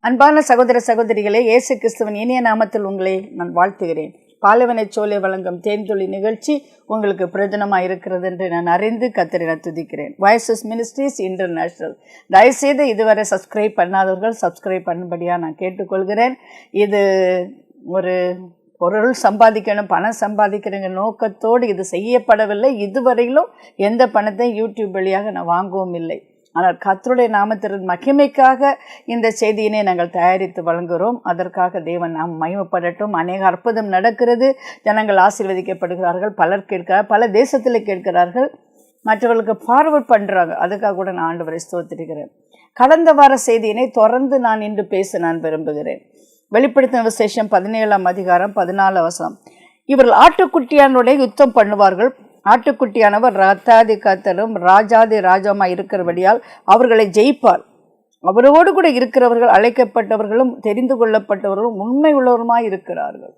அன்பான சகோதர சகோதரிகளே, இயேசு கிறிஸ்துவின் இனிய நாமத்தில் உங்களை நான் வாழ்த்துகிறேன். பாலைவன சோலை வழங்கும் தேன்துளி நிகழ்ச்சி உங்களுக்கு பிரயோஜனமாக இருக்கிறது என்று நான் அறிந்து கர்த்தரை நான் துதிக்கிறேன். Voices ministries international. தயவுசெய்து இதுவரை சப்ஸ்கிரைப் பண்ணாதவர்கள் சப்ஸ்கிரைப் பண்ணும்படியாக நான் கேட்டுக்கொள்கிறேன். இது ஒரு பொருள் சம்பாதிக்கணும், பணம் சம்பாதிக்கிறங்க நோக்கத்தோடு இது செய்யப்படவில்லை. இதுவரையிலும் எந்த பணத்தை யூடியூப் வழியாக நான் வாங்கவும் இல்லை. ஆனால் கர்த்தருடைய நாமத்தின் மகிமைக்காக இந்த செய்தியினை நாங்கள் தயாரித்து வழங்குகிறோம். அதற்காக தேவன் நாம் மகிமைப்படட்டும். அநேக அற்புதம் நடக்கிறது, ஜனங்கள் ஆசீர்வதிக்கப்படுகிறார்கள். பலர் கேட்கிறார், பல தேசத்தில் கேட்கிறார்கள், மற்றவர்களுக்கு ஃபார்வர்ட் பண்ணுறாங்க. அதுக்காக கூட நான் ஆண்டவரை ஸ்தோத்திரிக்கிறேன். கடந்த வார செய்தியினை தொடர்ந்து நான் இன்று பேச நான் விரும்புகிறேன். வெளிப்படுத்தின விசேஷம் 17ஆம் அதிகாரம் 14 வசனம். இவர்கள் ஆட்டுக்குட்டியானுடைய யுத்தம் பண்ணுவார்கள். ஆட்டுக்குட்டியானவர் ரத்தாதி கர்த்தரும் ராஜாதி ராஜாமாய் இருக்கிறபடியால் அவர்களை ஜெயிப்பார். அவரோடு கூட இருக்கிறவர்கள் அழைக்கப்பட்டவர்களும் தெரிந்து கொள்ளப்பட்டவர்களும் உண்மை உள்ளவருமாய் இருக்கிறார்கள்.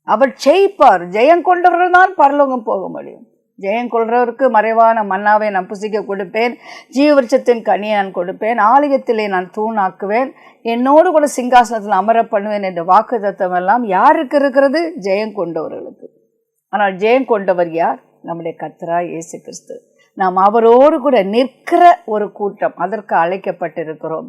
அவர் ஜெயிப்பார். ஜெயம் கொண்டவர்கள் தான் பரலோகம் போக முடியும். ஜெயம் கொள்றவருக்கு மறைவான மன்னாவை நான் புசிக்க கொடுப்பேன், ஜீவவிருட்சத்தின் கனியை நான் கொடுப்பேன், ஆலயத்திலே நான் தூணாக்குவேன், என்னோடு கூட சிங்காசனத்தில் அமர பண்ணுவேன் என்ற வாக்கு தத்துவம் எல்லாம் யாருக்கு இருக்கிறது? ஜெயம் கொண்டவர்களுக்கு. ஆனால் ஜெயம் கொண்டவர் யார்? நம்முடைய கர்த்தராகிய இயேசு கிறிஸ்து. நாம் அவரோடு கூட நிற்கிற ஒரு கூட்டம், அதற்கு அழைக்கப்பட்டிருக்கிறோம்.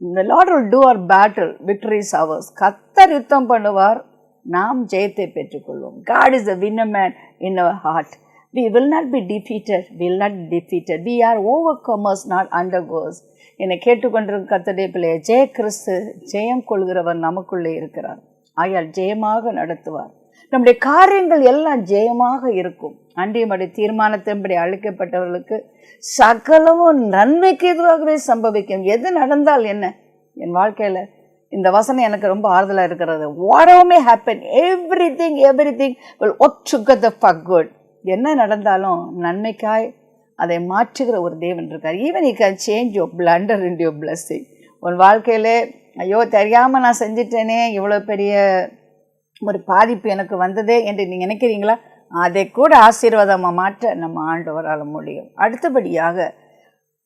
The Lord will do our battle, victory is ours. கர்த்தர் யுத்தம் பண்ணுவார், நாம் ஜெயத்தை பெற்றுக்கொள்வோம். God is the winner man in our heart. We will not be defeated. We will not be defeated. We are overcomers, not undergoers. என்னை கேட்டுக்கொண்டிருக்கும் கர்த்தருடைய பிள்ளையை, ஜெய கிறிஸ்து ஜெயம் கொள்கிறவர் நமக்குள்ளே இருக்கிறார். ஆயால் ஜெயமாக நடத்துவார். நம்முடைய காரியங்கள் எல்லாம் ஜெயமாக இருக்கும். அன்றைய தீர்மானத்தின்படி அழைக்கப்பட்டவர்களுக்கு சகலமும் நன்மைக்கு எதுவாகவே சம்பவிக்கும். எது நடந்தால் என்ன? என் வாழ்க்கையில் இந்த வசனம் எனக்கு ரொம்ப ஆறுதலாக இருக்கிறது. whatever may happen, everything will work together for good. என்ன நடந்தாலும் நன்மைக்காய் அதை மாற்றுகிற ஒரு தேவன் இருக்கார். Even he can change your blunder into your blessing. உன் வாழ்க்கையிலே ஐயோ தெரியாமல் நான் செஞ்சிட்டேனே, இவ்வளோ பெரிய ஒரு பாதிப்பு எனக்கு வந்ததே என்று நீங்கள் நினைக்கிறீங்களா? அதை கூட ஆசீர்வாதமாக மாற்ற நம்ம ஆண்டவரால் முடியும். அடுத்தபடியாக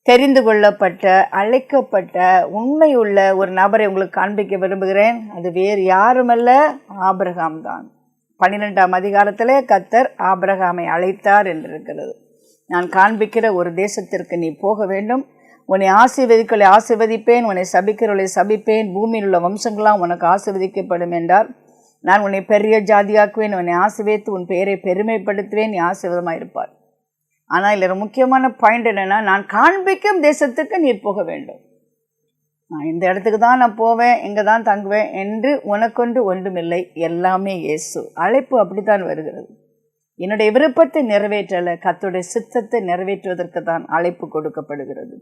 தெரிந்து கொள்ளப்பட்ட அழைக்கப்பட்ட உண்மையுள்ள ஒரு நபரை உங்களுக்கு காண்பிக்க விரும்புகிறேன். அது வேறு யாருமல்ல, ஆபிரகாம் தான். 12ஆம் அதிகாரத்திலே கர்த்தர் ஆபிரகாமை அழைத்தார் என்று இருக்கிறது. நான் காண்பிக்கிற ஒரு தேசத்திற்கு நீ போக வேண்டும், உன்னை ஆசீர்வதிக்களை ஆசீர்வதிப்பேன், உன்னை சபிக்கிறவர்களை சபிப்பேன், பூமியில் உள்ள வம்சங்களாம் உனக்கு ஆசீர்வதிக்கப்படும் என்றார். நான் உன்னை பெரிய ஜாதியாக்குவேன், உன்னை ஆசீர்வதித்து உன் பெயரை பெருமைப்படுத்துவேன், நீ ஆசீர்வாதமாக இருப்பார். ஆனால் இதில் முக்கியமான பாயிண்ட் என்னென்னா, நான் காண்பிக்கும் தேசத்துக்கு நீர் போக வேண்டும். நான் இந்த இடத்துக்கு தான் நான் போவேன், இங்கே தான் தங்குவேன் என்று உனக்கொன்று ஒன்றுமில்லை, எல்லாமே இயேசு. அழைப்பு அப்படித்தான் வருகிறது. என்னுடைய விருப்பத்தை நிறைவேற்றலை, கர்த்தருடைய சித்தத்தை நிறைவேற்றுவதற்கு தான் அழைப்பு கொடுக்கப்படுகிறது.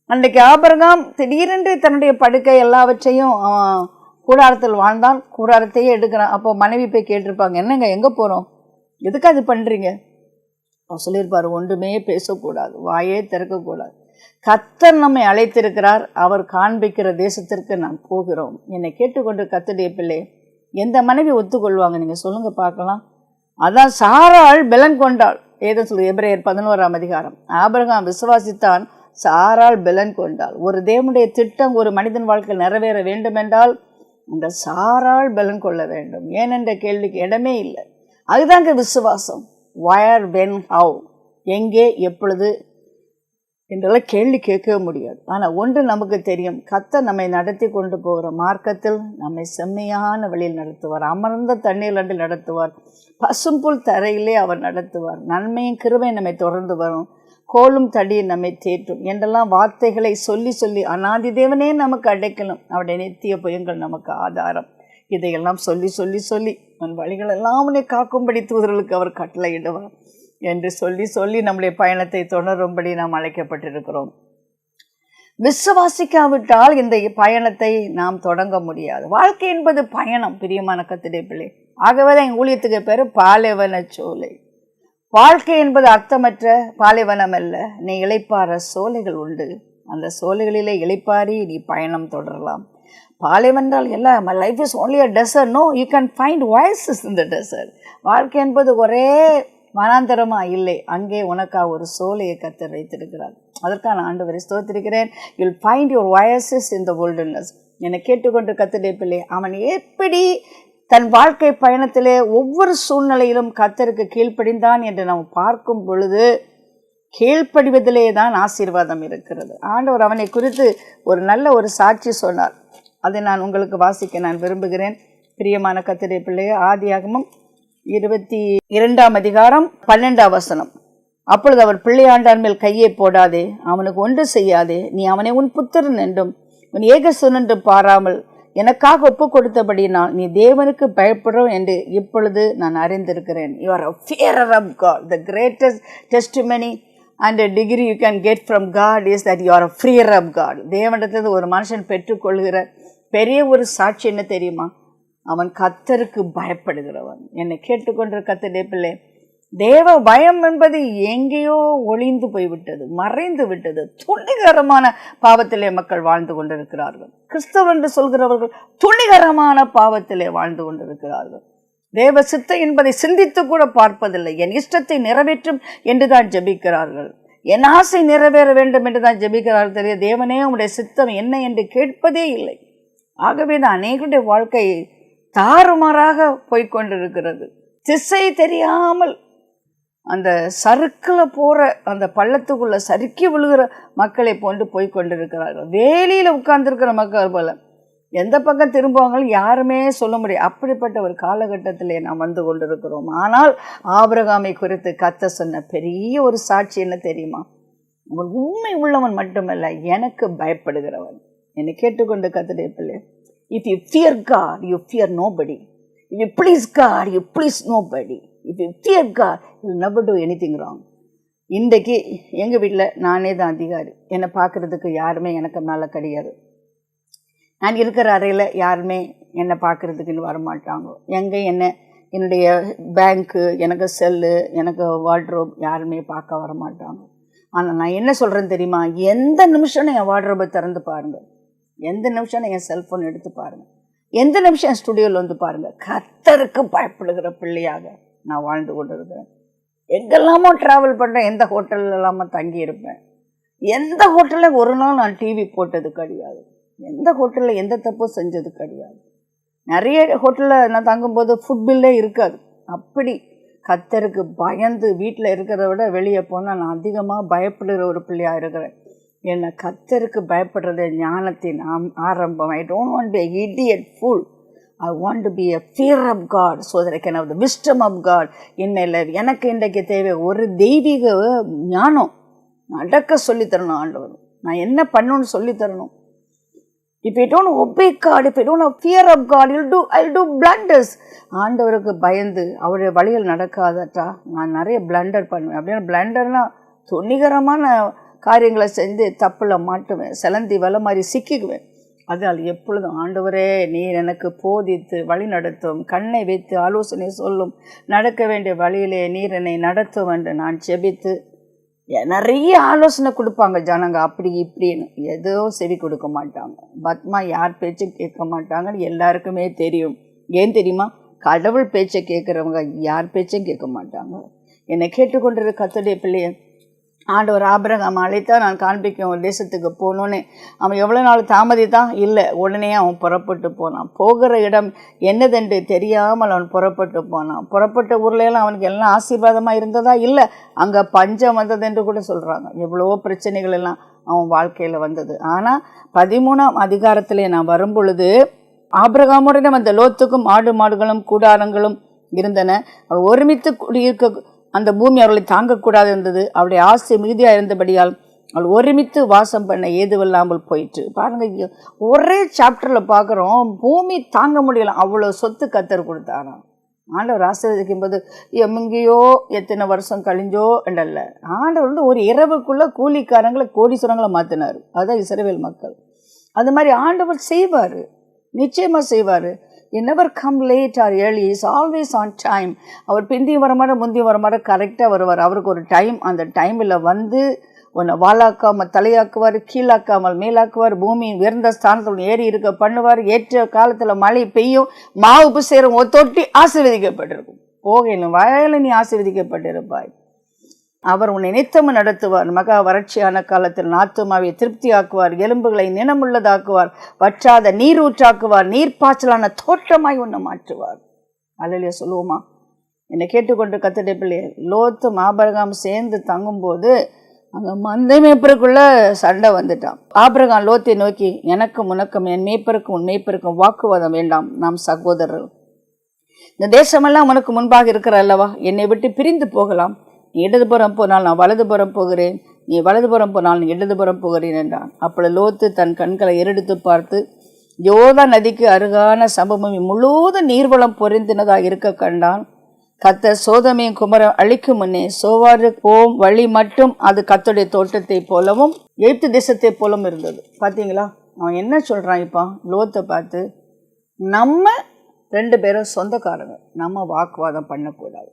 அன்றைக்கு ஆபிரகாம் திடீரென்று தன்னுடைய படுக்கை எல்லாவற்றையும் கூடாரத்தில் வாழ்ந்தான், கூடாரத்தையே எடுக்கிறான். அப்போ மனைவி போய் கேட்டிருப்பாங்க, என்னங்க எங்கே போகிறோம், எதுக்கு அது பண்ணுறீங்க? அவர் சொல்லியிருப்பார், ஒன்றுமே பேசக்கூடாது, வாயே திறக்கக்கூடாது. கர்த்தர் நம்மை அழைத்திருக்கிறார், அவர் காண்பிக்கிற தேசத்திற்கு நாம் போகிறோம். என்னை கேட்டுக்கொண்டு கர்த்தருடைய பிள்ளை, எந்த மனைவி ஒத்துக்கொள்வாங்க நீங்கள் சொல்லுங்கள் பார்க்கலாம். அதான் சாராள் பலன் கொண்டாள். ஏதோ சொல்லு, எபிரேயர் 11ஆம் அதிகாரம். ஆபிரகாம் விசுவாசித்தான், சாராள் பலன் கொண்டாள். ஒரு தேவனுடைய திட்டம் ஒரு மனிதன் வாழ்க்கையில் நிறைவேற வேண்டுமென்றால் அந்த சாராள் பலன் கொள்ள வேண்டும். ஏனென்ற கேள்விக்கு இடமே இல்லை. அதுதாங்க விசுவாசம். where, when, how, எங்கே, எப்பொழுது என்றெல்லாம் கேள்வி கேட்கவே முடியாது. ஆனால் ஒன்று நமக்கு தெரியும், கர்த்தர் நம்மை நடத்தி கொண்டு போகிற மார்க்கத்தில் நம்மை செம்மையான வழியில் நடத்துவார், அமர்ந்த தண்ணீர் அண்டில் நடத்துவார், பசும்புல் தரையிலே அவர் நடத்துவார், நன்மையும் கிருபையும் நம்மை தொடர்ந்து வரும், கோலும் தடியும் நம்மை தேற்றும் என்றெல்லாம் வார்த்தைகளை சொல்லி சொல்லி அநாதி தேவனே நமக்கு அடைக்கலும், அவருடைய நித்திய புயங்கள் நமக்கு ஆதாரம். இதையெல்லாம் சொல்லி சொல்லி சொல்லி உன் வழிகளெல்லாம் அவனை காக்கும்படி தூதர்களுக்கு அவர் கட்டளையிடுவார் என்று சொல்லி சொல்லி நம்முடைய பயணத்தை தொடரும்படி நாம் அழைக்கப்பட்டிருக்கிறோம். விசுவாசிக்காவிட்டால் இந்த பயணத்தை நாம் தொடங்க முடியாது. வாழ்க்கை என்பது பயணம். பிரியமான கர்த்தருடைய பிள்ளை, ஆகவே தான் எங்கள் ஊழியத்துக்கு பேர் பாலைவன சோலை. வாழ்க்கை என்பது அர்த்தமற்ற பாலைவனம் அல்ல, நீ இளைப்பாற சோலைகள் உண்டு, அந்த சோலைகளிலே இளைப்பாரி நீ பயணம் தொடரலாம். பாலைவென்றால் எல்லாம் my life is only a desert. No, you can find oasis in the desert. வாழ்க்கை என்பது ஒரே வனாந்தரமாக இல்லை, அங்கே உனக்காக ஒரு சோலையை கர்த்தர் வைத்திருக்கிறார். அதற்கான ஆண்டவரை ஸ்தோத்திரிக்கிறேன். You'll find your voices in the wilderness. என்னை கேட்டுக்கொண்டு கர்த்தருடைய பிள்ளை, அவன் எப்படி தன் வாழ்க்கை பயணத்திலே ஒவ்வொரு சூழ்நிலையிலும் கர்த்தருக்கு கீழ்ப்படிந்தான் என்று நாம் பார்க்கும் பொழுது கீழ்ப்படிவதிலே தான் ஆசீர்வாதம் இருக்கிறது. ஆண்டவர் அவனை குறித்து ஒரு நல்ல ஒரு சாட்சி சொன்னார். அதை நான் உங்களுக்கு வாசிக்க நான் விரும்புகிறேன். பிரியமான கர்த்தருடைய பிள்ளையே, ஆதியாகமம் 22ஆம் அதிகாரம் 12ஆம் வசனம். அப்பொழுது அவர் பிள்ளையாண்டான் மேல் கையை போடாதே, அவனுக்கு ஒன்று செய்யாதே, நீ அவனை உன் புத்திரன் என்றும் உன் ஏகசுன் என்று பாராமல் எனக்காக ஒப்பு கொடுத்தபடினால் நீ தேவனுக்கு பயப்படுறோம் என்று இப்பொழுது நான் அறிந்திருக்கிறேன். You are a fearer of God. The greatest testimony and a degree you can get from God is that you are a fearer of God. தேவனிடத்திலிருந்து ஒரு மனுஷன் பெற்றுக்கொள்கிற பெரிய ஒரு சாட்சி என்ன தெரியுமா? அவன் கர்த்தருக்கு பயப்படுகிறவன். என்னை கேட்டுக்கொண்டிருக்கிற கர்த்தருடைய பிள்ளை, தேவ பயம் என்பது எங்கேயோ ஒளிந்து போய்விட்டது, மறைந்து விட்டது. துணிகரமான பாவத்திலே மக்கள் வாழ்ந்து கொண்டிருக்கிறார்கள். கிறிஸ்தவ என்று சொல்கிறவர்கள் துணிகரமான பாவத்திலே வாழ்ந்து கொண்டிருக்கிறார்கள். தேவ சித்தம் என்பதை சிந்தித்து கூட பார்ப்பதில்லை. என் இஷ்டத்தை நிறைவேற்றும் என்றுதான் ஜெபிக்கிறார்கள். என் ஆசை நிறைவேற வேண்டும் என்றுதான் ஜெபிக்கிறார்கள். தெரிய தேவனே உடைய சித்தம் என்ன என்று கேட்பதே இல்லை. ஆகவே தான் அநேகருடைய வாழ்க்கை தாறுமாறாக போய்கொண்டிருக்கிறது. திசை தெரியாமல் அந்த சறுக்கில் போகிற அந்த பள்ளத்துக்குள்ளே சறுக்கி விழுகிற மக்களை போன்று போய்கொண்டிருக்கிறார்கள். வேலியில் உட்கார்ந்துருக்கிற மக்கள் போல எந்த பக்கம் திரும்புவாங்களும் யாருமே சொல்ல முடியாது. அப்படிப்பட்ட ஒரு காலகட்டத்திலே நாம் வந்து கொண்டிருக்கிறோம். ஆனால் ஆபிரகாமை குறித்து கர்த்தர் சொன்ன பெரிய ஒரு சாட்சி என்ன தெரியுமா? அவன் உண்மை உள்ளவன் மட்டுமல்ல, எனக்கு பயப்படுகிறவன். என்னை கேட்டுக்கொண்டு கர்த்தருடைய பிள்ளை, if you fear God, you fear nobody. If you please God, you please nobody. If you fear God, you will never do anything wrong. இன்றைக்கு எங்கள் வீட்டில் நானே தான் அதிகாரி. என்னை பார்க்குறதுக்கு யாருமே எனக்கு மேலே கிடையாது. நான் இருக்கிற அறையில் யாருமே என்னை பார்க்குறதுக்குன்னு வரமாட்டாங்க. எங்கே என்னுடைய பேங்க்கு, எனக்கு செல்லு, எனக்கு வார்ட்ரோப் யாருமே பார்க்க வரமாட்டாங்க. ஆனால் நான் என்ன சொல்கிறேன்னு தெரியுமா? எந்த நிமிஷம் என் வார்ட்ரோபை திறந்து பாருங்கள், எந்த நிமிஷம் என் செல்ஃபோன் எடுத்து பாருங்கள், எந்த நிமிஷம் என் ஸ்டுடியோவில் வந்து பாருங்கள், கர்த்தருக்கு பயப்படுகிற பிள்ளையாக நான் வாழ்ந்து கொண்டு இருக்கிறேன். எங்கெல்லாமோ ட்ராவல் பண்ணுறேன், எந்த ஹோட்டலில் இல்லாமல் தங்கியிருப்பேன். எந்த ஹோட்டலில் ஒரு நாள் நான் டிவி போட்டது கிடையாது. எந்த ஹோட்டலில் எந்த தப்பும் செஞ்சது கிடையாது. நிறைய ஹோட்டலில் நான் தங்கும்போது ஃபுட் பில்லே இருக்காது. அப்படி கர்த்தருக்கு பயந்து வீட்டில் இருக்கிறத விட வெளியே போனால் நான் அதிகமாக பயப்படுகிற ஒரு பிள்ளையாக இருக்கிறேன். என்னை கர்த்தருக்கு பயப்படுறது ஞானத்தின் ஆரம்பம். I don't want to be an idiot fool. I want to be a fear of God so that I can have the wisdom of God in my life. எனக்கு இன்றைக்கு தேவை ஒரு தெய்வீக ஞானம். நடக்க சொல்லித்தரணும் ஆண்டவர். நான் என்ன பண்ணணும்னு சொல்லித்தரணும். If you don't obey God, if you don't have fear of God, I'll do blunders. ஆண்டவருக்கு பயந்து அவருடைய வழியில் நடக்காதட்டா நான் நிறைய பிளண்டர் பண்ணுவேன். அப்படின்னா பிளண்டர்னா துணிகரமான காரியங்களை செஞ்சு தப்பில் மாட்டுவேன், சிலந்தி வலை மாதிரி சிக்கிக்குவேன். அதனால் எப்பொழுதும் ஆண்டவரே நீர் எனக்கு போதித்து வழி நடத்தும், கண்ணை வைத்து ஆலோசனை சொல்லும், நடக்க வேண்டிய வழியிலே நீர் என்னை நடத்தும் என்று நான் ஜெபித்து நிறைய ஆலோசனை கொடுப்பாங்க ஜனங்க, அப்படி இப்படின்னு ஏதோ செவி கொடுக்க மாட்டாங்க. பத்மா யார் பேச்சும் கேட்க மாட்டாங்கன்னு எல்லாருக்குமே தெரியும். ஏன் தெரியுமா? கடவுள் பேச்சை கேட்குறவங்க யார் பேச்சும் கேட்க மாட்டாங்க. என்னை கேட்டுக்கொண்டிருக்க கர்த்தருடைய பிள்ளையை ஆண்டவர் ஆபிரகாம் அழைத்தா நான் காண்பிக்கும் ஒரு தேசத்துக்கு போகணுன்னு. அவன் எவ்வளோ நாள் தாமதித்தான்? இல்லை, உடனே அவன் புறப்பட்டு போனான். போகிற இடம் என்னதென்று தெரியாமல் அவன் புறப்பட்டு போனான். புறப்பட்ட ஊர்லெல்லாம் அவனுக்கு எல்லாம் ஆசீர்வாதமாக இருந்ததா? இல்லை, அங்கே பஞ்சம் வந்ததென்று கூட சொல்கிறாங்க. எவ்வளோ பிரச்சனைகள் எல்லாம் அவன் வாழ்க்கையில் வந்தது. ஆனால் 13ஆம் அதிகாரத்திலே நான் வரும் பொழுது ஆபிரகாமுடன் அந்த லோத்துக்கும் ஆடு மாடுகளும் கூடாரங்களும் இருந்தன. அவள் ஒருமித்து குடியிருக்க அந்த பூமி அவர்களை தாங்கக்கூடாது இருந்தது. அவளுடைய ஆசை மிகுதியாக இருந்தபடியால் அவள் ஒருமித்து வாசம் பண்ண ஏதுவில்லாமல் போயிட்டு. பாருங்க, ஒரே சாப்டரில் பார்க்குறோம், பூமி தாங்க முடியல, அவ்வளோ சொத்து கர்த்தர் கொடுத்தாராம். ஆண்டவர் ஆசீர்வதிக்கும் போது எங்கேயோ எத்தனை வருஷம் கழிஞ்சோ என்றல்ல, ஆண்டவர் வந்து ஒரு இரவுக்குள்ளே கூலிக்காரங்களை கோடீஸ்வரங்களை மாற்றினார். அதுதான் இஸ்ரவேல் மக்கள். அது மாதிரி ஆண்டவர் செய்வார், நிச்சயமாக செய்வார். You never come late or early. He is always on time. அவர் பிந்தியும் வரமாட முந்தியும் வரமாட கரெக்டாக வருவார். அவருக்கு ஒரு டைம், அந்த டைமில் வந்து உன்னை வாழாக்காமல் தலையாக்குவார், கீழாக்காமல் மேலாக்குவார், பூமி உயர்ந்த ஸ்தானத்தில் ஏறி இருக்க பண்ணுவார். ஏற்ற காலத்தில் மழை பெய்யும், மாவு சேரும், தொட்டி ஆசீர்வதிக்கப்பட்டிருக்கும். போகையிலும் வயலில் நீ ஆசீர்வதிக்கப்பட்டிருப்பாய். அவர் உன்னை நித்தமும் நடத்துவார். மகா வறட்சியான காலத்தில் ஆத்துமாவை திருப்தியாக்குவார். எலும்புகளை நினமுள்ளதாக்குவார். வற்றாத நீரூற்றாக்குவார். நீர்ப்பாய்ச்சலான தோட்டமாய் உன்னை மாற்றுவார். அல்லேலூயா சொல்லுவோமா? என்னை கேட்டுக்கொண்டு கர்த்தருடைய பிள்ளையே, லோத்தும் ஆபிரகாம் சேர்ந்து தங்கும்போது அங்கே மந்தை மேய்ப்பருக்குள்ள சண்டை வந்துட்டான். ஆபிரகாம் லோத்தை நோக்கி, எனக்கும் உனக்கும் என் மேய்ப்பருக்கும் உன் மேய்ப்பருக்கும் வாக்குவாதம் வேண்டாம், நாம் சகோதரர். இந்த தேசமெல்லாம் உனக்கு முன்பாக இருக்கிற அல்லவா, என்னை விட்டு பிரிந்து போகலாம். நீ இடதுபுறம் போனால் நான் வலதுபுறம் போகிறேன், நீ வலதுபுறம் போனால் நீ இடதுபுறம் போகிறேன் என்றான். அப்பொழுது லோத்து தன் கண்களை ஏறெடுத்து பார்த்து யோதா நதிக்கு அருகான சமபூமி முழுவதும் நீர்வளம் பொருந்தினதாக இருக்க கண்டான். கர்த்தர் சோதோமையும் குமரம் அழிக்கும் முன்னே சோவாறு போம் வழி மட்டும் அது கர்த்தருடைய தோட்டத்தை போலவும் எகிப்து தேசத்தை போலவும் இருந்தது. பார்த்தீங்களா, அவன் என்ன சொல்கிறான் இப்போ லோத்தை பார்த்து? நம்ம 2 பேரும் சொந்தக்காரங்க, நம்ம வாக்குவாதம் பண்ணக்கூடாது.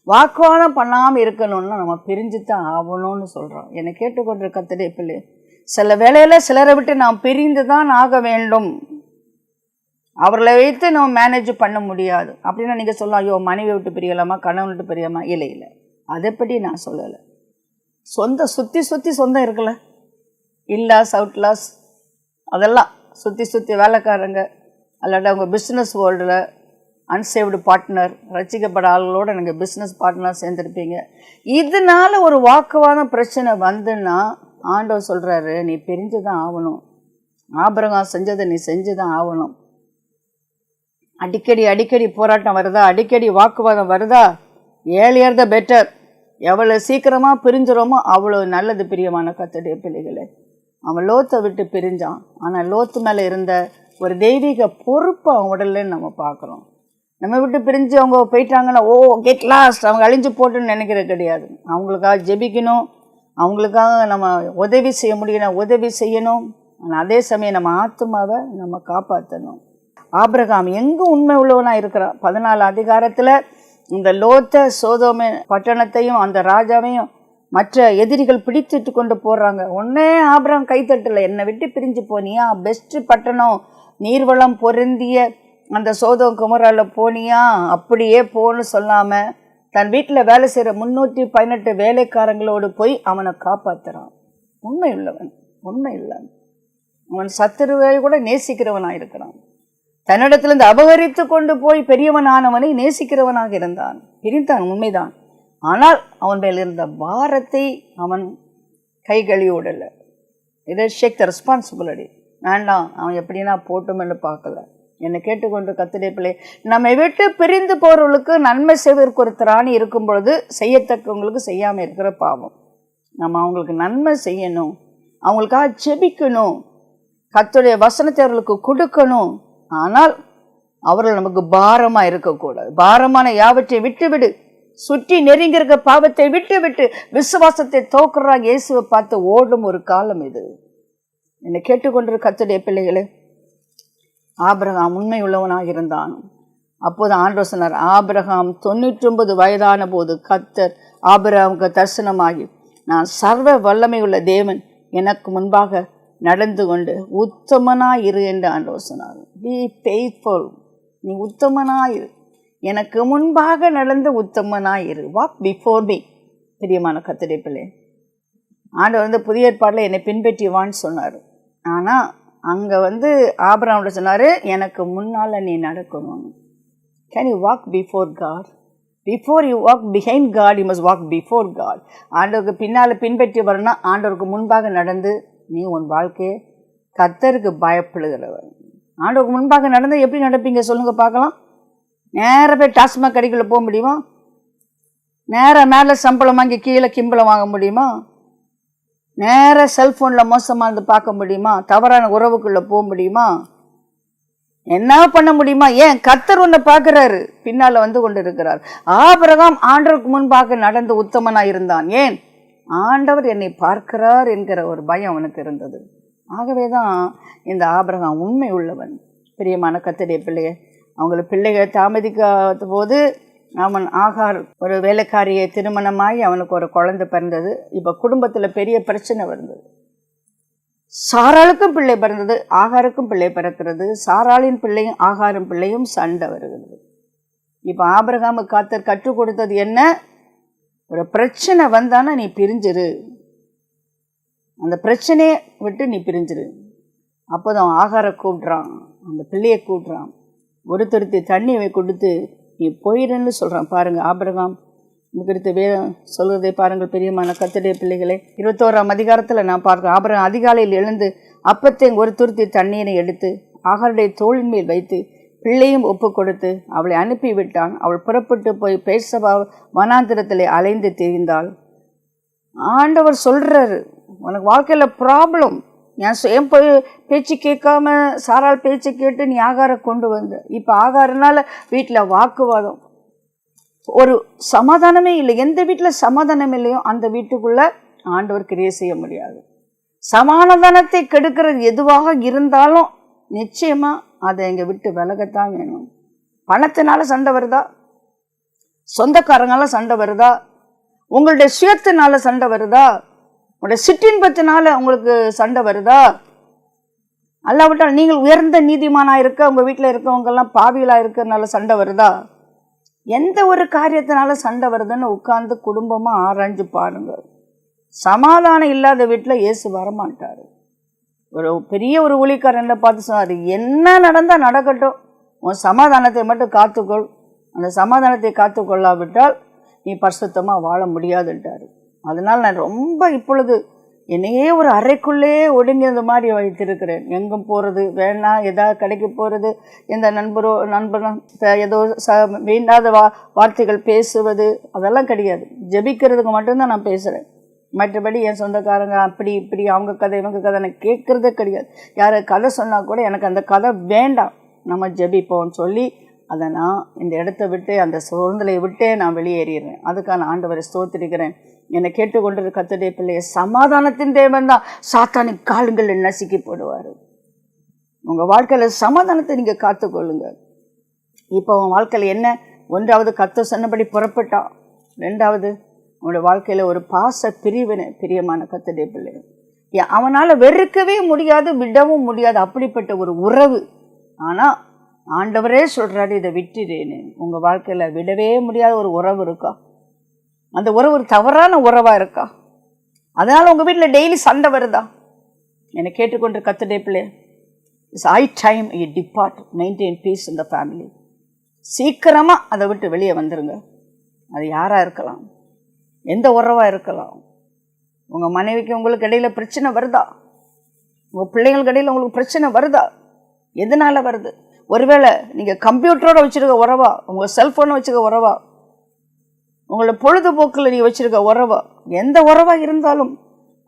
வாக்குவாதம் பண்ணாமல் இருக்கணும்னா நம்ம பிரிஞ்சு தான் ஆகணும்னு சொல்கிறான். என்னை கேட்டுக்கொண்டு கர்த்தருடைய பிள்ளை, சில வேளையில் சிலரை விட்டு நாம் பிரிந்து தான் ஆக வேண்டும். அவர்களை வைத்து நம்ம மேனேஜ் பண்ண முடியாது. அப்படின்னா நீங்கள் சொல்லலாம், ஐயோ மனைவி விட்டு பிரியலாமா, கணவன் விட்டு பிரியலாமா? இல்லை, அதைப்படி நான் சொல்லலை. சுற்றி சொந்தம் இருக்குல்ல, இல்லாஸ் அவுட்லாஸ் அதெல்லாம் சுற்றி வேலைக்காரங்க, அல்லாட்ட அவங்க பிஸ்னஸ் வேர்ல்டில் அன்சேவ்டு பார்ட்னர், ரசிக்கப்பட ஆளுகளோடு நீங்கள் பிஸ்னஸ் பார்ட்னர் சேர்ந்துருப்பீங்க. இதனால ஒரு வாக்குவாதம் பிரச்சனை வந்துன்னா ஆண்டவர் சொல்கிறாரு, நீ பிரிஞ்சு தான் ஆகணும். ஆபிரகாம் செஞ்சதை நீ செஞ்சு தான் ஆகணும். அடிக்கடி போராட்டம் வருதா, அடிக்கடி வாக்குவாதம் வருதா, ஏர்லியர் த பெட்டர். எவ்வளோ சீக்கிரமாக பிரிஞ்சிரோமோ அவ்வளோ நல்லது. பிரியமான கர்த்தருடைய பிள்ளைகளே, அவன் லோத்தை விட்டு பிரிஞ்சான். ஆனால் லோத்து மேலே இருந்த ஒரு தெய்வீக பொறுப்பு அவன் உடல்ல நம்ம பார்க்குறோம். நம்ம விட்டு பிரிஞ்சு அவங்க போயிட்டாங்கன்னா கெட் லாஸ்ட், அவங்க அழிஞ்சு போட்டுன்னு நினைக்கிறது கிடையாது. அவங்களுக்காக ஜெபிக்கணும், அவங்களுக்காக நம்ம உதவி செய்ய முடியணும், உதவி செய்யணும். ஆனால் அதே சமயம் நம்ம ஆத்துமாவை நம்ம காப்பாற்றணும். ஆபிரகாம் எங்கே உண்மை உள்ளவனாக இருக்கிறான்? 14 அதிகாரத்தில் இந்த லோத்த சோதோமை பட்டணத்தையும் அந்த ராஜாவையும் மற்ற எதிரிகள் பிடித்துட்டு கொண்டு போடுறாங்க. ஒன்னே ஆபிரகாம் கைத்தட்டலை, என்னை விட்டு பிரிஞ்சு போனியா, பெஸ்ட்டு பட்டணம், நீர்வளம் பொருந்திய அந்த சோதோம் குமரால போனியா, அப்படியே போன்னு சொல்லாமல் தன் வீட்டில் வேலை செய்கிற 318 வேலைக்காரங்களோடு போய் அவனை காப்பாற்றுறான். உண்மை உள்ளவன், உண்மை இல்லை. அவன் சத்துருவை கூட நேசிக்கிறவனாக இருக்கிறான். தன்னிடத்திலிருந்து அபகரித்து கொண்டு போய் பெரியவனானவனை நேசிக்கிறவனாக இருந்தான். பிரிந்தான், உண்மைதான். ஆனால் அவன் மேல் இருந்த பாரத்தை அவன் கைகழியோடலை. இதை ஷேக் த ரெஸ்பான்சிபிலிட்டி. வேண்டாம், அவன் எப்படின்னா போட்டுமென்னு பார்க்கல. என்னை கேட்டுக்கொண்டு கர்த்தருடைய பிள்ளை, நம்மை விட்டு பிரிந்து போகிறவர்களுக்கு நன்மை செய்வதற்கு ஒரு திராணி இருக்கும் பொழுது செய்யத்தக்கவங்களுக்கு செய்யாமல் இருக்கிற பாவம். நம்ம அவங்களுக்கு நன்மை செய்யணும், அவங்களுக்காக ஜெபிக்கணும், கர்த்தருடைய வசனத்தை அவர்களுக்கு கொடுக்கணும். ஆனால் அவர்கள் நமக்கு பாரமாக இருக்கக்கூடாது. பாரமான யாவற்றை விட்டுவிடு, சுற்றி நெருங்கியிருக்க பாவத்தை விட்டு விசுவாசத்தை தோக்குறாங்க இயேசுவை பார்த்து ஓடும் ஒரு காலம் இது. என்னை கேட்டுக்கொண்டிருக்க கர்த்தருடைய பிள்ளைகளே, ஆபிரகாம் உண்மை உள்ளவனாக இருந்தான். அப்போது ஆண்டவர் சொன்னார், ஆபிரகாம் 99 வயதான போது கர்த்தர் ஆபிரகாமுக்கு தரிசனமாகி, நான் சர்வ வல்லமை உள்ள தேவன், எனக்கு முன்பாக நடந்து கொண்டு உத்தமனாயிரு என்று ஆண்டவர் சொன்னார். பி ஃபெய்த்ஃபுல், நீ உத்தமனாயிரு, எனக்கு முன்பாக நடந்து உத்தமனாயிரு, வாக் பிஃபோர் மீ. பிரியமான கர்த்தருடைய பிள்ளை, ஆண்டவர் புதிய ஏற்பாட்டில் என்னை பின்பற்றிவான்னு சொன்னார். ஆனால் அங்கே ஆபிரகாம்கிட்ட சொன்னார், எனக்கு முன்னால் நீ நடக்கணும். Can you walk before God? Before you walk behind God, you must walk before God. ஆண்டவருக்கு பின்னால் பின்பற்றி வரணும்னா ஆண்டவருக்கு முன்பாக நடந்து நீ உன் வாழ்க்கையை கர்த்தருக்கு பயப்படுகிறவர். ஆண்டவருக்கு முன்பாக நடந்து எப்படி நடப்பீங்க சொல்லுங்க பார்க்கலாம்? நேராக போய் டாஸ்மாக் கடைக்குள்ளே போக முடியுமா? நேராக மேலே சம்பளம் வாங்கி கீழே கிம்பளம் வாங்க முடியுமா? நேராக செல்ஃபோனில் மோசமானது பார்க்க முடியுமா? தவறான உறவுக்குள்ளே போக முடியுமா? என்ன பண்ண முடியுமா? ஏன்? கர்த்தர் ஒன்றை பார்க்குறாரு, பின்னால் கொண்டு இருக்கிறார். ஆபிரகாம் ஆண்டவருக்கு முன்பாக நடந்து உத்தமனாக இருந்தான். ஏன்? ஆண்டவர் என்னை பார்க்கிறார் என்கிற ஒரு பயம் அவனுக்கு இருந்தது. ஆகவே தான் இந்த ஆபிரகாம் உண்மை உள்ளவன். பிரியமான கர்த்தருடைய பிள்ளையை, அவங்களுக்கு பிள்ளைகள் தாமதிக்காத போது அவன் ஆகார் ஒரு வேலைக்காரியை திருமணமாகி அவனுக்கு ஒரு குழந்தை பிறந்தது. இப்போ குடும்பத்தில் பெரிய பிரச்சனை வந்தது. சாராளுக்கும் பிள்ளை பிறந்தது, ஆகாருக்கும் பிள்ளை பிறக்கிறது. சாராளின் பிள்ளையும் ஆகாரின் பிள்ளையும் சண்டை வருகிறது. இப்போ ஆபிரகாமுக்கு கர்த்தர் கற்றுக் கொடுத்தது என்ன? ஒரு பிரச்சனை வந்தானா நீ பிரிஞ்சிரு, அந்த பிரச்சனையை விட்டு நீ பிரிஞ்சிரு. அப்போதான் ஆகார கூப்பிட்றான், அந்த பிள்ளையை கூப்பிட்றான், ஒரு துருத்தி தண்ணியை கொடுத்து நீ போயிடுன்னு சொல்கிறான். பாருங்கள், ஆபிரகாம் குறித்து சொல்வதை பாருங்கள் பிரியமான கர்த்தருடைய பிள்ளைகளே. 21ஆம் அதிகாரத்தில் நான் பார்க்கிறேன். ஆபிரகாம் அதிகாலையில் எழுந்து அப்பத்தை ஒரு துருத்தி தண்ணீரை எடுத்து ஆகாருடைய தோளின் மேல் வைத்து பிள்ளையும் ஒப்பு கொடுத்து அவளை அனுப்பிவிட்டான். அவள் புறப்பட்டு போய் பேர்சபா வனாந்திரத்திலே அலைந்து திரிந்தாள். ஆண்டவர் சொல்கிறாரு, உனக்கு வாழ்க்கையில் ப்ராப்ளம், என் பேச்சு கேட்காம சாராள் பேச்சு கேட்டு நீ ஆகாரம் கொண்டு வந்த. இப்போ ஆகாரனால வீட்டில் வாக்குவாதம், ஒரு சமாதானமே இல்லை. எந்த வீட்டில் சமாதானம் இல்லையோ அந்த வீட்டுக்குள்ளே ஆண்டவர் கிரியை செய்ய முடியாது. சமாதானத்தை கெடுக்கிறது எதுவாக இருந்தாலும் நிச்சயமாக அதை எங்கள் விட்டு விலகத்தான் வேணும். பணத்தினால சண்டை வருதா, சொந்தக்காரங்களால சண்டை வருதா, உங்களுடைய சுயத்தினால சண்டை வருதா, உங்களுடைய சிற்றின்பத்தினால உங்களுக்கு சண்டை வருதா, அல்லாவிட்டால் நீங்கள் உயர்ந்த நீதிமானாக இருக்க உங்கள் வீட்டில் இருக்கவங்கெல்லாம் பாவிகளாக இருக்கிறதுனால சண்டை வருதா, எந்த ஒரு காரியத்தினால சண்டை வருதுன்னு உட்கார்ந்து குடும்பமாக ஆராய்ஞ்சு பாருங்க. சமாதானம் இல்லாத வீட்டில் இயேசு வரமாட்டார். ஒரு பெரிய ஒரு ஊழியக்காரர் என்ன பார்த்து சொன்னார், என்ன நடந்தால் நடக்கட்டும், உன் சமாதானத்தை மட்டும் காத்துக்கொள், அந்த சமாதானத்தை காத்துக்கொள்ளாவிட்டால் நீ பரிசுத்தமாக வாழ முடியாதுன்ட்டார். அதனால் நான் ரொம்ப இப்பொழுது என்னையே ஒரு அறைக்குள்ளே ஒடுங்கியது மாதிரி வைத்திருக்கிறேன். எங்கும் போகிறது வேணாம், எதாவது கடைக்கு போகிறது, எந்த நண்பரும் ஏதோ வேண்டாத வார்த்தைகள் பேசுவது அதெல்லாம் கிடையாது. ஜெபிக்கிறதுக்கு மட்டும்தான் நான் பேசுகிறேன். மற்றபடி என் சொந்தக்காரங்க அப்படி இப்படி அவங்க கதை இவங்க கதை நான் கேட்குறதே கிடையாது. யார் கதை சொன்னால் கூட எனக்கு அந்த கதை வேண்டாம், நம்ம ஜெபிப்போம்னு சொல்லி அதை நான் இந்த இடத்த விட்டு அந்த சூழ்நிலையை விட்டே நான் வெளியேறிடுறேன். அதுக்கான ஆண்டவரை ஸ்தோத்திரிக்கிறேன். என்னை கேட்டுக்கொண்டிருக்க கர்த்தருடைய பிள்ளையை, சமாதானத்தின் தேவன் தான் சாத்தானின் காலங்களை நசுக்கி போடுவார். உங்கள் வாழ்க்கையில் சமாதானத்தை நீங்கள் காத்துக்கொள்ளுங்க. இப்போ உன் வாழ்க்கையில் என்ன, ஒன்றாவது கர்த்தர் சொன்னபடி புறப்பட்டான், ரெண்டாவது உங்களுடைய வாழ்க்கையில் ஒரு பாச பிரிவினை. பிரியமான கர்த்தருடைய பிள்ளை, அவனால் வெறுக்கவே முடியாது, விடவும் முடியாது, அப்படிப்பட்ட ஒரு உறவு. ஆனால் ஆண்டவரே சொல்கிறாரு, இதை விட்டுறேன்னு. உங்கள் வாழ்க்கையில் விடவே முடியாத ஒரு உறவு இருக்கா? அந்த உறவு ஒரு தவறான உறவாக இருக்கா? அதனால் உங்கள் வீட்டில் டெய்லி சண்டை வருதா? என்னை கேட்டுக்கொண்டு கர்த்தருடைய பிள்ளை, it's high time you depart, maintain piece in the family. சீக்கிரமாக அதை விட்டு வெளியே வந்துடுங்க. அது யாராக இருக்கலாம், எந்த உறவாக இருக்கலாம். உங்கள் மனைவிக்கு உங்களுக்கு இடையில் பிரச்சனை வருதா? உங்கள் பிள்ளைங்களுக்கு இடையில் உங்களுக்கு பிரச்சனை வருதா? எதனால் வருது? ஒருவேளை நீங்கள் கம்ப்யூட்டரோடு வச்சுருக்க உறவா, உங்கள் செல்ஃபோனை வச்சுருக்க உறவா, உங்களோட பொழுதுபோக்கில் நீங்கள் வச்சுருக்க உறவா, எந்த உறவாக இருந்தாலும்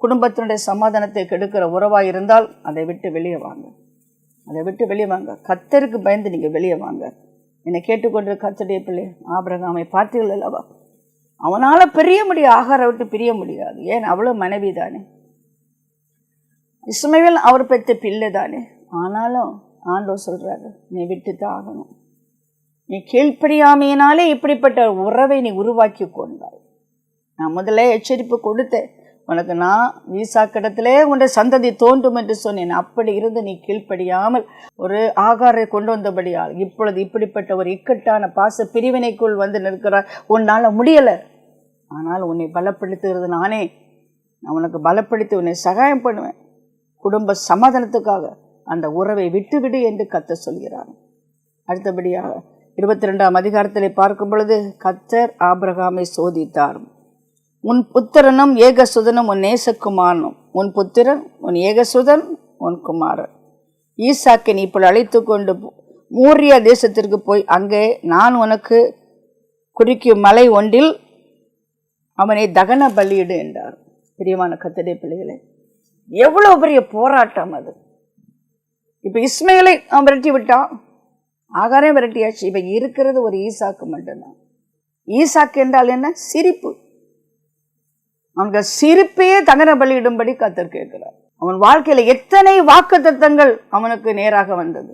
குடும்பத்தினுடைய சமாதானத்தை கெடுக்கிற உறவாக இருந்தால் அதை விட்டு வெளியே வாங்க, அதை விட்டு வெளியே வாங்க. கர்த்தருக்கு பயந்து நீங்கள் வெளியே வாங்க. என்னை கேட்டுக்கொண்டு கர்த்தருடைய பிள்ளை, ஆபிரகாமை பார்த்தீர்கள் அல்லவா? அவனால் பிரிய முடியாது, ஆகாரை விட்டு பிரிய முடியாது. ஏன், அவ்வளோ மனைவி தானே. இஸ்மவேல் அவர் பெற்ற பிள்ளை தானே. ஆனாலும் ஆண்டவர் சொல்கிறாரு, நீ விட்டு தான் ஆகணும். நீ கீழ்ப்படியாமையினாலே இப்படிப்பட்ட உறவை நீ உருவாக்கி கொண்டாய். நான் முதல்ல எச்சரிப்பு கொடுத்தேன் உனக்கு, நான் ஈசாக்கிடத்திலே உன்னுடைய சந்ததி தோன்றும் என்று சொன்னேன். அப்படி இருந்து நீ கீழ்ப்படியாமல் ஒரு ஆகாரை கொண்டு வந்தபடியால் இப்பொழுது இப்படிப்பட்ட ஒரு இக்கட்டான பாச பிரிவினைக்குள் வந்து நிற்கிறார். உன்னால் முடியலை, ஆனால் உன்னை பலப்படுத்துகிறது நானே. நான் உனக்கு பலப்படுத்தி உன்னை சகாயம் பண்ணுவேன். குடும்ப சமாதானத்துக்காக அந்த உறவை விட்டுவிடு என்று கர்த்தர் சொல்கிறார். அடுத்தபடியாக 22ஆம் அதிகாரத்தில் பார்க்கும் பொழுது, கர்த்தர் ஆபிரகாமை சோதித்தார். உன் புத்திரனும் ஏகசுதனும் உன் நேசகுமாரனும், உன் புத்திரன் உன் ஏகசுதன் உன் குமாரன் ஈசாக்கை நீ இப்பொழுது அழைத்து கொண்டு மூரியா தேசத்திற்கு போய் அங்கே நான் உனக்கு குறிக்கும் மலை ஒன்றில் அவனை தகன பலியிடு என்றார். பிரியமான கர்த்தருடைய பிள்ளைகளே, எவ்வளோ பெரிய போராட்டம் அது. இப்போ இஸ்மவேலை அவன் விரட்டி விட்டான், ஆகாரே விரட்டியாச்சு. இப்போ இருக்கிறது ஒரு ஈசாக்கு மட்டும்தான். ஈசாக்கு என்றால் என்ன? சிரிப்பு. அவனுக்கு சிரிப்பையே தகன பலியிடும்படி கர்த்தர் கேட்கிறார். அவன் வாழ்க்கையில் எத்தனை வாக்குத்தத்தங்கள் அவனுக்கு நேராக வந்தது.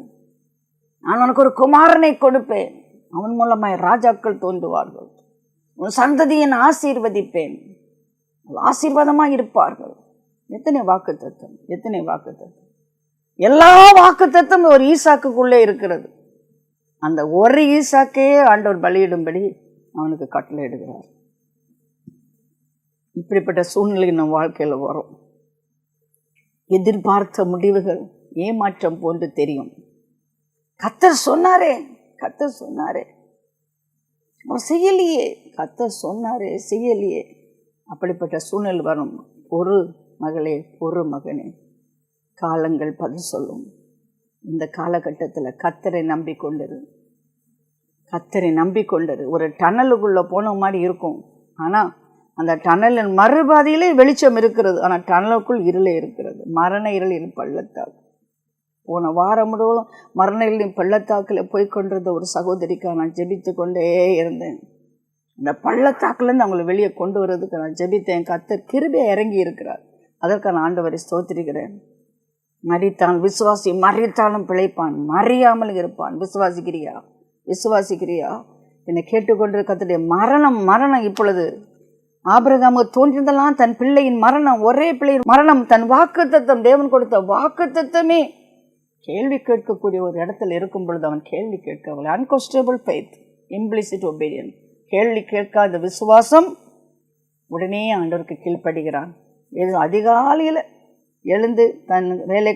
நான் உனக்கு ஒரு குமாரனை கொடுப்பேன், அவன் மூலமாய் ராஜாக்கள் தோன்றுவார்கள், உன் சந்ததியை ஆசீர்வதிப்பேன், ஆசீர்வாதமாக இருப்பார்கள். எத்தனை வாக்குத்தத்தம், எத்தனை வாக்குத்தத்தம். எல்லா வாக்குத்தத்தம் ஒரு ஈசாக்குக்குள்ளே இருக்கிறது. அந்த ஒரு ஈசாக்கையே ஆண்டவர் பலியிடும்படி அவனுக்கு கட்டளை இடுகிறார். இப்படிப்பட்ட சூழ்நிலை நம் வாழ்க்கையில் வரும். எதிர்பார்த்த முடிவுகள் ஏமாற்றம் போன்று தெரியும். கர்த்தர் சொன்னாரே, கர்த்தர் சொன்னாரே, செய்யலையே, கர்த்தர் சொன்னாரே செய்யலையே. அப்படிப்பட்ட சூழ்நிலை வரும். ஒரு மகளே, ஒரு மகனே, காலங்கள் பதில் சொல்லும். இந்த காலகட்டத்தில் கர்த்தரை நம்பிக்கொண்டிரு, கர்த்தரை நம்பிக்கொண்டிரு. ஒரு டனலுக்குள்ளே போன மாதிரி இருக்கும். ஆனால் அந்த டனலின் மறுபாதையிலே வெளிச்சம் இருக்கிறது. ஆனால் டனலுக்குள் இருளே இருக்கிறது. மரண இருளின் பள்ளத்தாக்கு. போன வாரம் முழுவதும் மரண இருளின் பள்ளத்தாக்கில் போய்கொண்டிருந்த ஒரு சகோதரிக்காக நான் ஜெபித்து கொண்டே இருந்தேன். அந்த பள்ளத்தாக்குலேருந்து அவங்களை வெளியே கொண்டு வர்றதுக்கு நான் ஜெபித்தேன். கர்த்தர் கிருபையாக இறங்கி இருக்கிறார். அதற்கான ஆண்டவரை ஸ்தோத்திரிக்கிறேன். மரித்தான் விசுவாசி, மரித்தாலும் பிழைப்பான், மறியாமல் இருப்பான். விசுவாசிக்கிறியா? விசுவாசிக்கிறியா? என்னை கேட்டுக்கொண்டு கர்த்தருடைய மரணம் இப்பொழுது ஆபிரகாமுக்கு தோன்றியதெல்லாம் தன் பிள்ளையின் மரணம், ஒரே பிள்ளையின் மரணம், தன் வாக்குத்தத்தம், தேவன் கொடுத்த வாக்குத்தத்தமே கேள்வி கேட்கக்கூடிய ஒரு இடத்துல இருக்கும் பொழுது அவன் கேள்வி கேட்கவில்லை. அன்கொஸ்டபிள் ஃபெய்த், இம்ப்ளிசிட் ஒபீடியன்ஸ். கேள்வி கேட்காத விசுவாசம். உடனே ஆண்டவருக்கு கீழ்ப்படுகிறான். அதிகாலையில் எழுந்து தன்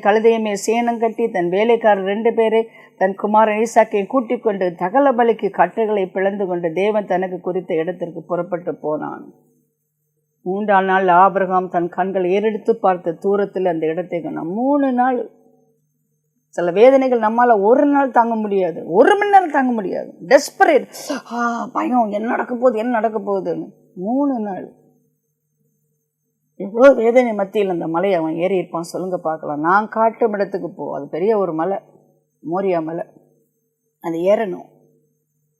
கழுதையுமே சேனம் கட்டி தன் வேலைக்காரர் 2 பேரை தன் குமாரன் ஈசாக்கை கூட்டிக் கொண்டு தகல பலிக்கு கட்டைகளை பிளந்து கொண்டு தேவன் தனக்கு குறித்த இடத்திற்கு புறப்பட்டு போனான். 3ஆம் நாள் ஆபிரகாம் தன் கண்களை ஏறெடுத்து பார்த்த தூரத்தில் அந்த இடத்தை காணான். 3 நாள். சில வேதனைகள் நம்மால் ஒரு நாள் தாங்க முடியாது, 1 மணி நேரம் தாங்க முடியாது. டெஸ்பரேட், பயம், என்ன நடக்க போகுதுன்னு. 3 நாள். எவ்வளோ வேதனை மத்தியில் அந்த மலையை அவன் ஏறி இருப்பான் சொல்லுங்க பார்க்கலாம். நான் காட்டும் இடத்துக்கு போ. அது பெரிய ஒரு மலை, மோரியா மலை. அது ஏறணும்.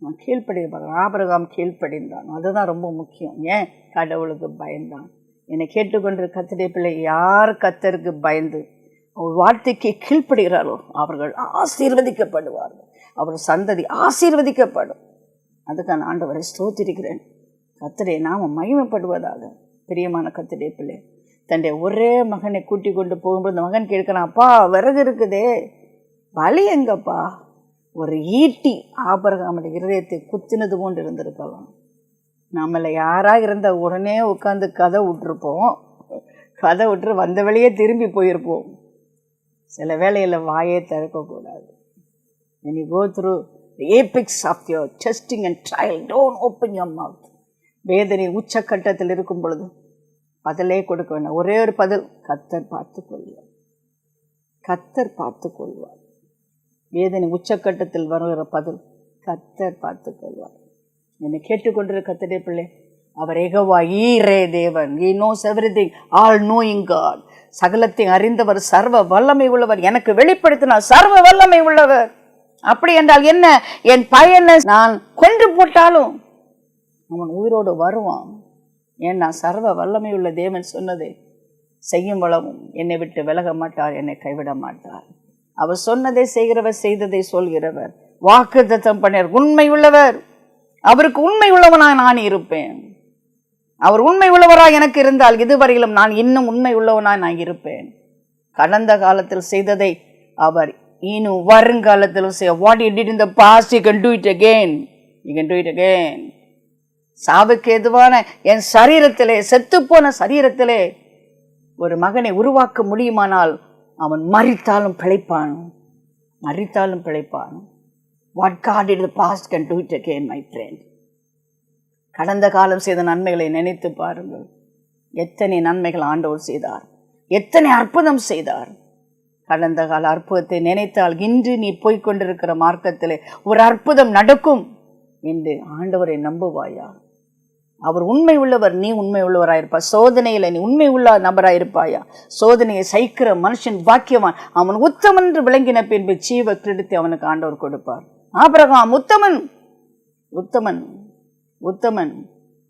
அவன் கீழ்ப்படிப்பான். ஆபிரகாம் கீழ்ப்படிந்தான். அதுதான் ரொம்ப முக்கியம். ஏன்? கடவுளுக்கு பயந்தான். என்னை கேட்டுக்கொண்டு கர்த்தருடைய பிள்ளை, யார் கர்த்தருக்கு பயந்து அவர் வார்த்தைக்கு கீழ்ப்படுகிறாரோ அவர்கள் ஆசீர்வதிக்கப்படுவார்கள். அவர் சந்ததி ஆசீர்வதிக்கப்படும். அதுக்கான ஆண்டவரை ஸ்தோத்திரிக்கிறேன். கர்த்தருடைய நாமம் மகிமைப்படுவதாக. பிரியமான கர்த்தருடைய பிள்ளை, தன்னுடைய ஒரே மகனை கூட்டி கொண்டு போகும்போது அந்த மகன் கேட்கிறான், அப்பா விறகு இருக்குதே, பலி எங்கப்பா? ஒரு ஈட்டி ஆபிரகாமுடைய இருதயத்தை குத்தினது போன்று இருந்திருக்கலாம். நம்மளை யாராக இருந்த உடனே உட்காந்து கதை விட்டுருப்போம். கதை விட்டு வந்த வழியே திரும்பி போயிருப்போம். சில வேளையில் வாயே திறக்கக்கூடாது. when you go through the apex of your testing and trial, don't open your mouth. வேதனை உச்சக்கட்டத்தில் இருக்கும் பொழுது பதிலே கொடுக்க வேண்டாம். ஒரே ஒரு பதில், கர்த்தர் பார்த்துக்கொள்வார், கர்த்தர் பார்த்துக்கொள்வார். வேதனை உச்சக்கட்டத்தில் வருகிற பதில், கர்த்தர் பார்த்துக்கொள்வார். என்னை கேட்டுக்கொண்டிருக்கிற கர்த்தருடைய பிள்ளை, அவர் யெகோவா ஈரே தேவன். He knows everything, all knowing God. சகலத்தை அறிந்தவர், சர்வ வல்லமை உள்ளவர், எனக்கு வெளிப்படுத்தினார் சர்வ வல்லமை உள்ளவர். அப்படி என்றால் என்ன? என் பையனை நான் கொன்று போட்டாலும் அவன் உயிரோடு வருவான். ஏன்னா சர்வ வல்லமை உள்ள தேவன் சொன்னதை செய்யும் வளவும் என்னை விட்டு விலக மாட்டார், என்னை கைவிட மாட்டார். அவர் சொன்னதை செய்கிறவர், செய்ததை சொல்கிறவர், வாக்குத்தத்தம் பண்ணார், உண்மை உள்ளவர். அவருக்கு உண்மை உள்ளவனாய் நான் இருப்பேன். அவர் உண்மை உள்ளவராய் எனக்கு இருந்தால் இதுவரையிலும் நான் இன்னும் உண்மை உள்ளவனாய் நான் இருப்பேன். கடந்த காலத்தில் செய்ததை அவர் இன்னும் வருங்காலத்திலும் செய்ய. What he did in the past, he can do it again. He can do it again. சாவுக்கு எதுவான என் சரீரத்திலே, செத்துப்போன சரீரத்திலே ஒரு மகனை உருவாக்க முடியுமானால் அவன் மரித்தாலும் பிழைப்பான், மரித்தாலும் பிழைப்பான். What God did in the past can do it again, my friend. கடந்த காலம் செய்த நன்மைகளை நினைத்து பாருங்கள். எத்தனை நன்மைகள் ஆண்டவர் செய்தார், எத்தனை அற்புதம் செய்தார். கடந்த கால அற்புதத்தை நினைத்தால் இன்று நீ போய்கொண்டிருக்கிற மார்க்கத்திலே ஒரு அற்புதம் நடக்கும் என்று ஆண்டவரை நம்புவாயா? அவர் உண்மை உள்ளவர், நீ உண்மை உள்ளவராயிருப்பாய். சோதனையில நீ உண்மை உள்ள நபராயிருப்பாயா? சோதனையை சகிக்கிற மனுஷன் பாக்கியவான், அவன் உத்தமன் என்று விளங்கின பின்பு ஜீவ கிரீடத்தை அவனுக்கு ஆண்டவர் கொடுப்பார். ஆபிரகாம் உத்தமன், உத்தமன், உத்தமன்,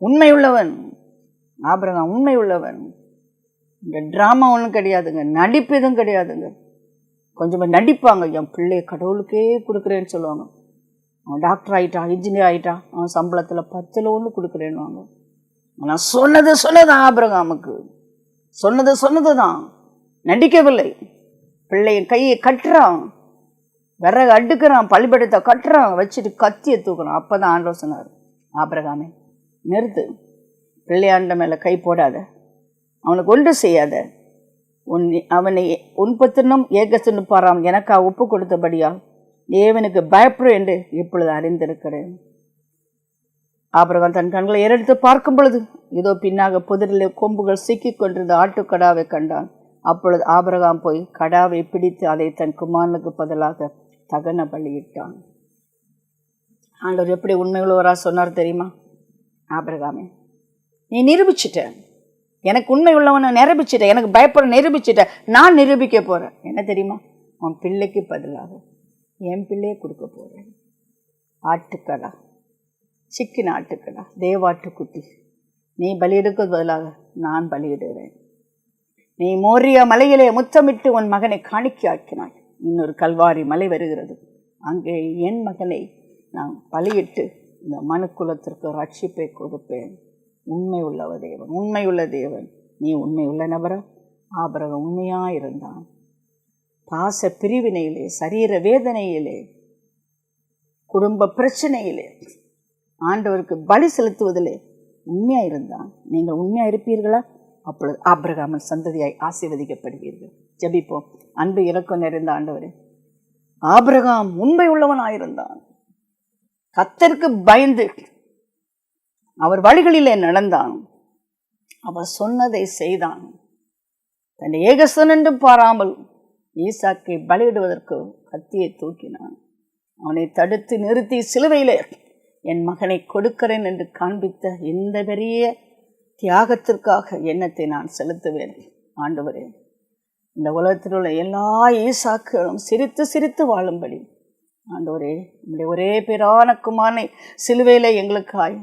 உண்மை உள்ளவன். ஆபிரகாம் உண்மை உள்ளவன். இந்த டிராமா ஒன்றும் கிடையாதுங்க, நடிப்பு எதுவும் கிடையாதுங்க. கொஞ்சம் நடிப்பாங்க, என் பிள்ளைய கடவுளுக்கே கொடுக்குறேன்னு சொல்லுவாங்க. அவன் டாக்டர் ஆகிட்டான், இன்ஜினியர் ஆகிட்டான், அவன் சம்பளத்தில் 10ல் 1 கொடுக்குறேன்னுவாங்க. ஆனால் சொன்னது ஆபிரகாமுக்கு சொன்னது தான், நடிக்கவில்லை. பிள்ளைய கையை கட்டுறான், விறகு அடுக்கிறான், பலிபடத்தை கட்டுறான், வச்சுட்டு கத்தியை தூக்குறான். அப்போ தான் ஆண்டவர் சொன்னார், ஆபிரகாமே நிறுத்து, பிள்ளையாண்ட மேலே கை போடாத, அவனுக்கு ஒன்று செய்யாத. அவனை உன்பத்தினும் ஏகத்தினும் பாராமல் எனக்காக ஒப்பு கொடுத்தபடியால் தேவனுக்கு பயப்படும் என்று இப்பொழுது அறிந்திருக்கிறேன். ஆபிரகாம் தன் கண்களை ஏறெடுத்து பார்க்கும் பொழுது இதோ பின்னாக புதரிலே கொம்புகள் சிக்கிக் கொண்டிருந்த ஆட்டுக்கடாவை கண்டான். அப்பொழுது ஆபிரகாம் போய் கடாவை பிடித்து அதை தன் குமாரனுக்கு பதிலாக தகன பலியிட்டான். ஆண்டவர் எப்படி உண்மை உள்ளவராக சொன்னார் தெரியுமா? ஆபிரகாமே, நீ நிரூபிச்சிட்ட, எனக்கு உண்மை உள்ளவனை நிரூபிச்சிட்ட, எனக்கு பயப்பட நிரூபிச்சிட்ட, நான் நிரூபிக்க போகிறேன். என்ன தெரியுமா? உன் பிள்ளைக்கு பதிலாக என் பிள்ளையை கொடுக்க போகிறேன். ஆட்டுக்கடா, சிக்கின ஆட்டுக்கடா, தேவாட்டுக்குட்டி, நீ பலியிடுக்க பதிலாக நான் பலியிடுகிறேன். நீ மோரியா மலையிலே முத்தமிட்டு உன் மகனை காணிக்கையாக்கினாய். இன்னொரு கல்வாரி மலை வருகிறது, அங்கே என் மகனை நான் பலியிட்டு இந்த மனுக்குலத்திற்கு ரட்சிப்பை கொடுப்பேன். உண்மை உள்ளவ தேவன், உண்மை உள்ள தேவன். நீ உண்மை உள்ள நபரா? ஆபிரகாம் உண்மையாக இருந்தான். பாச பிரிவினையிலே, சரீர வேதனையிலே, குடும்ப பிரச்சனையிலே, ஆண்டவருக்கு பலி செலுத்துவதிலே உண்மையாக இருந்தான். நீங்கள் உண்மையாக இருப்பீர்களா? அப்பொழுது ஆபிரகாமின் சந்ததியாய் ஆசீர்வதிக்கப்படுவீர்கள். ஜெபிப்போம். அன்பு இரக்கம் நிறைந்த ஆண்டவரே, ஆபிரகாம் உண்மை உள்ளவனாயிருந்தான். கர்த்தருக்கு பயந்து அவர் வழிகளிலே நடந்தான். அவர் சொன்னதை செய்தான். தன் ஏகசன் என்று பாராமல் ஈசாக்கை பலியிடுவதற்கு கத்தியை தூக்கினான். அவனை தடுத்து நிறுத்தி சிலுவையிலே என் மகனை கொடுக்கிறேன் என்று காண்பித்த இந்த பெரிய தியாகத்திற்காக எண்ணத்தை நான் செலுத்துவேன். ஆண்டவரே, இந்த உலகத்தில் உள்ள எல்லா ஈசாக்குகளும் சிரித்து சிரித்து வாழும்படி ஆண்டவரே, நம்முடைய ஒரே பேரான குமாரனை சிலுவையிலே எங்களுக்காய்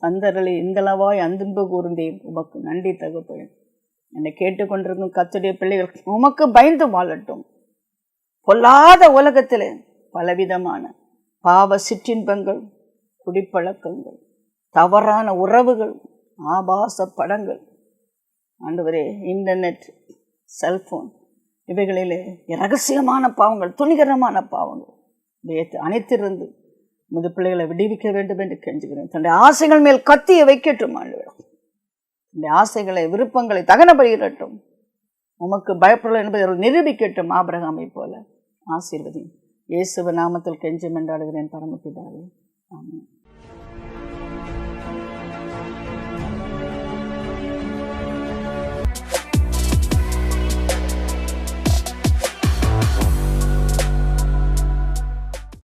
தந்தரளி இந்தளவாய் அன்பு கூர்ந்தேன். உமக்கு நன்றி தகப்பேன். என்னை கேட்டுக்கொண்டிருக்கும் கர்த்தருடைய பிள்ளைகள் உமக்கு பயந்து வாழட்டும். பொல்லாத உலகத்திலே பலவிதமான பாவ சிற்றின்பங்கள், குடிப்பழக்கங்கள், தவறான உறவுகள், ஆபாச படங்கள், ஆண்டவரே இன்டர்நெட், செல்போன், இவைகளிலே இரகசியமான பாவங்கள், துணிகரமான பாவங்கள் அனைத்திலிருந்து முது பிள்ளைகளை விடுவிக்க வேண்டும் என்று கெஞ்சுகிறேன். தன்னுடைய ஆசைகள் மேல் கத்தியை வைக்கட்டும். ஆண்டவரே, தன்னுடைய ஆசைகளை, விருப்பங்களை தகன பலியிடட்டும். உமக்கு பயப்படலாம் என்பதை நிரூபிக்கட்டும். ஆபிரகாமை போல ஆசீர்வதி. இயேசுவின் நாமத்தில் கெஞ்சும் என்றாடுகிறேன் பரமபிதாவே. ஆமென்.